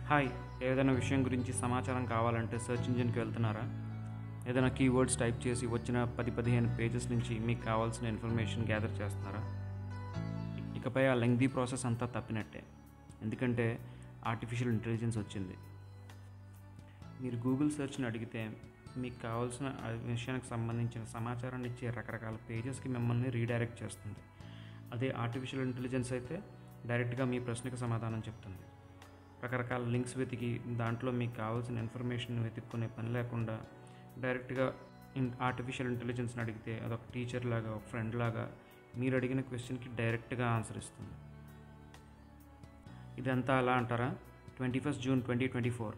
Hi, ఏదైనా విషయం గురించి సమాచారం కావాలంటే సెర్చ్ ఇంజిన్కి వెళ్తున్నారా? ఏదైనా కీవర్డ్స్ టైప్ చేసి వచ్చిన 10-15 పేజెస్ నుంచి మీకు కావాల్సిన ఇన్ఫర్మేషన్ గ్యాదర్ చేస్తున్నారా? ఇకపై ఆ లెంగ్దీ ప్రాసెస్ అంతా తప్పినట్టే. ఎందుకంటే ఆర్టిఫిషియల్ ఇంటెలిజెన్స్ వచ్చింది. మీరు గూగుల్ సెర్చ్ని అడిగితే మీకు కావాల్సిన విషయానికి సంబంధించిన సమాచారాన్ని ఇచ్చే రకరకాల పేజెస్కి మిమ్మల్ని రీడైరెక్ట్ చేస్తుంది. అదే ఆర్టిఫిషియల్ ఇంటెలిజెన్స్ అయితే డైరెక్ట్గా మీ ప్రశ్నకు సమాధానం చెప్తుంది. రకరకాల లింక్స్ వెతికి దాంట్లో మీకు కావాల్సిన ఇన్ఫర్మేషన్ వెతుక్కునే పని లేకుండా డైరెక్ట్గా ఆర్టిఫిషియల్ ఇంటెలిజెన్స్ని అడిగితే అదొక టీచర్ లాగా, ఒక ఫ్రెండ్ లాగా మీరు అడిగిన క్వశ్చన్కి డైరెక్ట్గా ఆన్సర్ ఇస్తుంది. ఇదంతా అలా అంటారా? 21 జూన్ 2024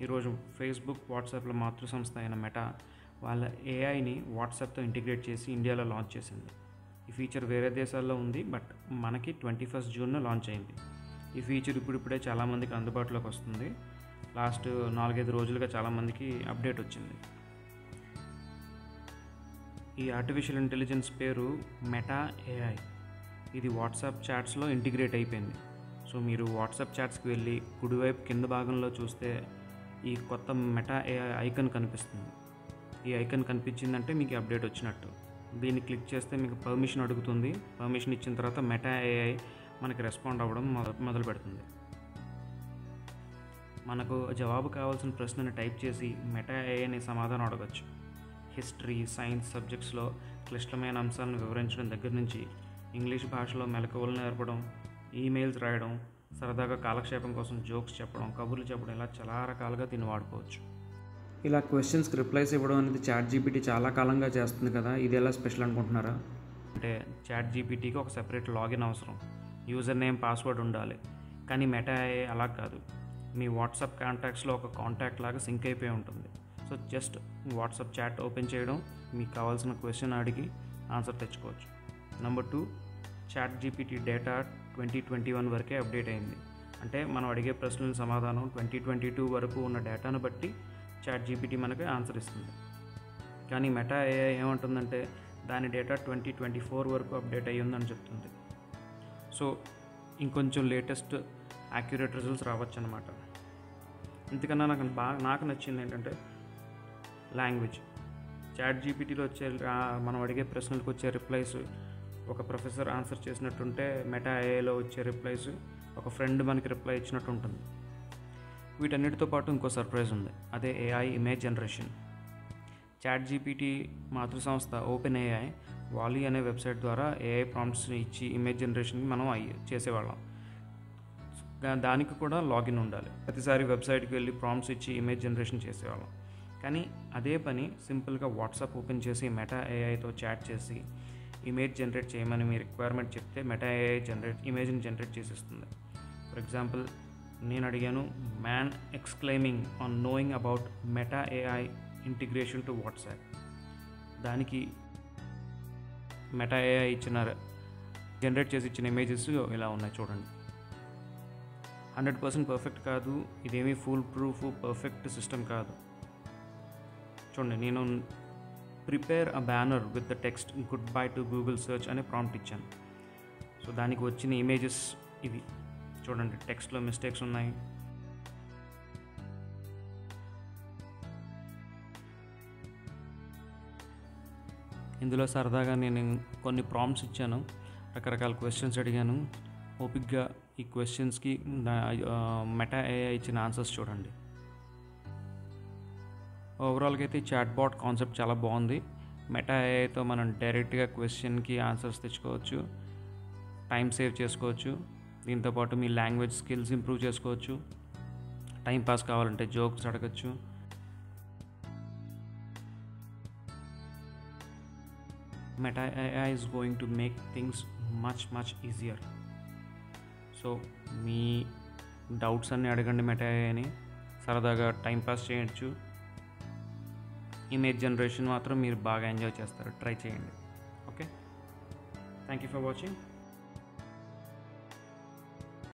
ఈరోజు ఫేస్బుక్, వాట్సాప్ల మాతృ సంస్థ అయిన మెటా వాళ్ళ ఏఐని వాట్సాప్తో ఇంటిగ్రేట్ చేసి ఇండియాలో లాంచ్ చేసింది. ఈ ఫీచర్ వేరే దేశాల్లో ఉంది, బట్ మనకి 21 జూన్లో లాంచ్ అయింది. ఈ ఫీచర్ ఇప్పుడిప్పుడే చాలామందికి అందుబాటులోకి వస్తుంది. లాస్ట్ 4-5 రోజులుగా చాలామందికి అప్డేట్ వచ్చింది. ఈ ఆర్టిఫిషియల్ ఇంటెలిజెన్స్ పేరు మెటా ఏఐ. ఇది వాట్సాప్ చాట్స్లో ఇంటిగ్రేట్ అయిపోయింది. సో మీరు వాట్సాప్ చాట్స్కి వెళ్ళి కుడివైపు కింద భాగంలో చూస్తే ఈ కొత్త మెటా ఏఐ ఐకాన్ కనిపిస్తుంది. ఈ ఐకాన్ కనిపించిందంటే మీకు అప్డేట్ వచ్చినట్టు. దీన్ని క్లిక్ చేస్తే మీకు పర్మిషన్ అడుగుతుంది. పర్మిషన్ ఇచ్చిన తర్వాత మెటా ఏఐ మనకి రెస్పాండ్ అవ్వడం మొదలు పెడుతుంది. మనకు జవాబు కావాల్సిన ప్రశ్నని టైప్ చేసి మెటా ఏఐని సమాధానం అడగచ్చు. హిస్టరీ, సైన్స్ సబ్జెక్ట్స్లో క్లిష్టమైన అంశాలను వివరించడం దగ్గర నుంచి ఇంగ్లీష్ భాషలో మెలకువలు నేర్పడం, ఈమెయిల్స్ రాయడం, సరదాగా కాలక్షేపం కోసం జోక్స్ చెప్పడం, కబుర్లు చెప్పడం, ఇలా చాలా రకాలుగా దీన్ని వాడుకోవచ్చు. ఇలా క్వశ్చన్స్కి రిప్లైస్ ఇవ్వడం అనేది చాట్ జీపీటీ చాలా కాలంగా చేస్తుంది కదా, ఇది ఎలా స్పెషల్ అనుకుంటున్నారా? అంటే చాట్ జీపీటీకి ఒక సెపరేట్ లాగిన్ అవసరం, యూజర్ నేమ్, పాస్వర్డ్ ఉండాలి. కానీ మెటా ఏఐ అలా కాదు. మీ వాట్సాప్ కాంటాక్ట్స్లో ఒక కాంటాక్ట్ లాగా సింక్ అయిపోయి ఉంటుంది. So just WhatsApp chat open చేయడం, మీకు కావాల్సిన క్వశ్చన్ అడిగి ఆన్సర్ తెచ్చుకోవచ్చు. నెంబర్ 2, చాట్ జీపీటీ డేటా 2021 వరకే అప్డేట్ అయింది. అంటే మనం అడిగే ప్రశ్నల సమాధానం 2022 వరకు ఉన్న డేటాను బట్టి చాట్ జీపీటీ మనకి ఆన్సర్ ఇస్తుంది. కానీ మెటా ఏఐ ఏమంటుందంటే దాని డేటా 2024 వరకు అప్డేట్ అయ్యిందని చెప్తుంది. సో ఇంకొంచెం లేటెస్ట్ యాక్యురేట్ రిజల్ట్స్ రావచ్చు అనమాట. ఇంతకన్నా నాకు నచ్చింది ఏంటంటే లాంగ్వేజ్. చాట్ జీపీటీలో వచ్చే మనం అడిగే ప్రశ్నలకు వచ్చే రిప్లైస్ ఒక ప్రొఫెసర్ ఆన్సర్ చేసినట్టుంటే, మెటా ఏఐలో వచ్చే రిప్లైస్ ఒక ఫ్రెండ్ మనకి రిప్లై ఇచ్చినట్టు ఉంటుంది. వీటన్నిటితో పాటు ఇంకో సర్ప్రైజ్ ఉంది, అదే AI image generation. ChatGPT మాతృ సంస్థ ఓపెన్ ఏఐ వాలీ అనే వెబ్సైట్ ద్వారా ఏఐ ప్రాంప్ట్స్ ఇచ్చి ఇమేజ్ జనరేషన్కి మనం చేసేవాళ్ళం. దానికి కూడా లాగిన్ ఉండాలి. ప్రతిసారి వెబ్సైట్కి వెళ్ళి ప్రాంప్ట్స్ ఇచ్చి ఇమేజ్ జనరేషన్ చేసేవాళ్ళం. కానీ అదే పని సింపుల్గా వాట్సాప్ ఓపెన్ చేసి మెటా ఏఐతో చాట్ చేసి ఇమేజ్ జనరేట్ చేయమని మీ రిక్వైర్మెంట్ చెప్తే మెటా ఏఐ ఇమేజ్ని జనరేట్ చేసేస్తుంది. ఫర్ ఎగ్జాంపుల్, నేను అడిగాను man exclaiming on knowing about Meta AI integration to WhatsApp. దానికి మెటా ఏఐ జనరేట్ చేసి ఇచ్చిన ఇమేజెస్ ఇలా ఉన్నాయి చూడండి. 100% పర్ఫెక్ట్ కాదు, ఇదేమీ ఫుల్ ప్రూఫ్ పర్ఫెక్ట్ సిస్టమ్ కాదు. చూడండి, నేను prepare a banner with the text good bye to Google search అనే ప్రాంప్ట్ ఇచ్చాను. సో దానికి వచ్చిన ఇమేజెస్ ఇవి చూడండి. టెక్స్ట్లో మిస్టేక్స్ ఉన్నాయి. ఇందులో సరదాగా నేను కొన్ని ప్రాంప్ట్స్ ఇచ్చాను, రకరకాల క్వశ్చన్స్ అడిగాను. ఓపిక్గా ఈ క్వశ్చన్స్కి మెటా ఏఐ ఇచ్చిన ఆన్సర్స్ చూడండి. ఓవరాల్గా అయితే చాట్ బాట్ కాన్సెప్ట్ చాలా బాగుంది. మెటా ఏఐతో మనం డైరెక్ట్గా క్వశ్చన్కి ఆన్సర్స్ తెచ్చుకోవచ్చు, టైం సేవ్ చేసుకోవచ్చు. దీంతోపాటు మీ లాంగ్వేజ్ స్కిల్స్ ఇంప్రూవ్ చేసుకోవచ్చు. టైం పాస్ కావాలంటే జోక్స్ అడగచ్చు. Meta AI is going to make things much easier. So me doubts అన్నీ అడగండి మెటా ఏఐని, సరదాగా టైం పాస్ చేయొచ్చు. ఇమేజ్ జనరేషన్ మాత్రం మీరు బాగా ఎంజాయ్ చేస్తారు, ట్రై చేయండి. Okay, thank you for watching.